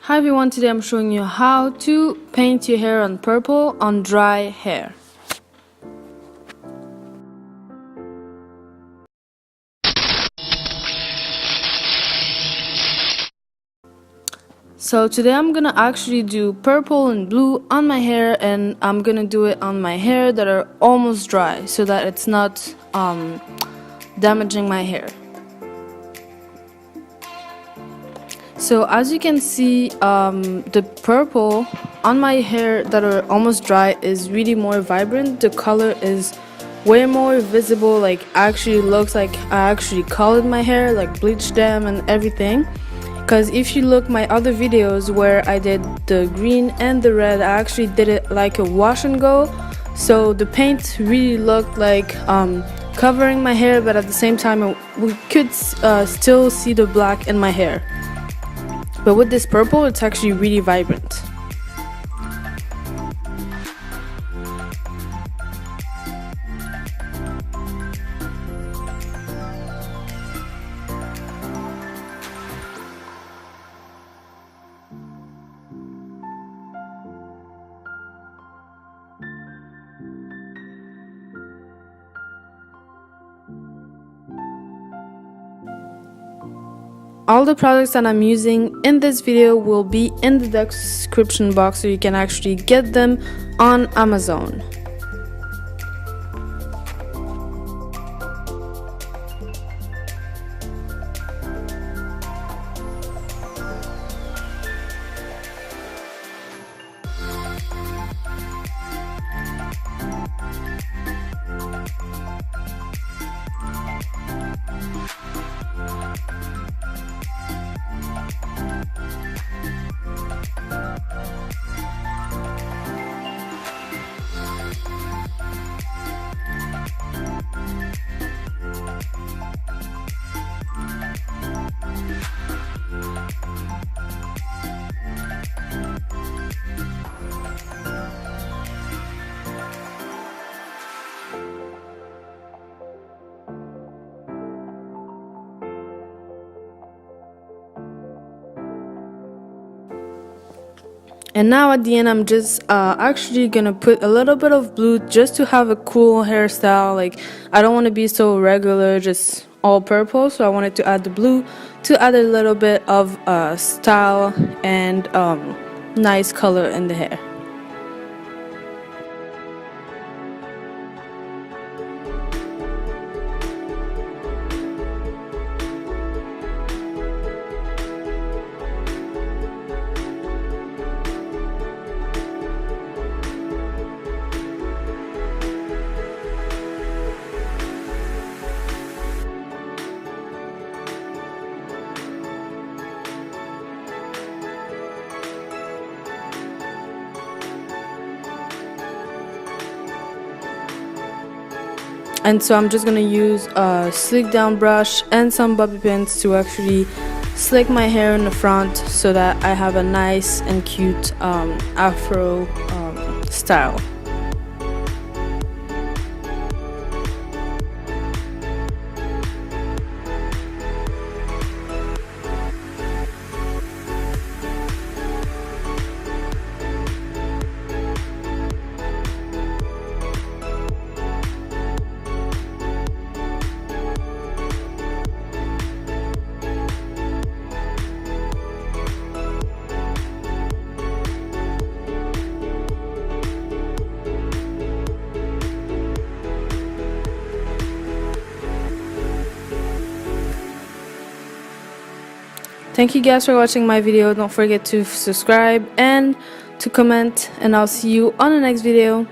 Hi everyone, today I'm showing you how to paint your hair on purple on dry hair. So today I'm gonna actually do purple and blue on my hair, and I'm gonna do it on my hair that are almost dry so that it's not damaging my hair. So as you can see, the purple on my hair that are almost dry is really more vibrant. The color is way more visible, like actually looks like I actually colored my hair, like bleached them and everything. Because if you look my other videos where I did the green and the red, I actually did it like a wash and go. So the paint really looked like covering my hair, but at the same time we could still see the black in my hair. But with this purple, it's actually really vibrant. All the products that I'm using in this video will be in the description box, so you can actually get them on Amazon. And now at the end, I'm just actually gonna put a little bit of blue just to have a cool hairstyle. Like, I don't want to be so regular, just all purple, so I wanted to add the blue to add a little bit of style and nice color in the hair. And so I'm just gonna use a slick down brush and some bobby pins to actually slick my hair in the front so that I have a nice and cute afro style. Thank you guys for watching my video. Don't forget to subscribe and to comment, and I'll see you on the next video.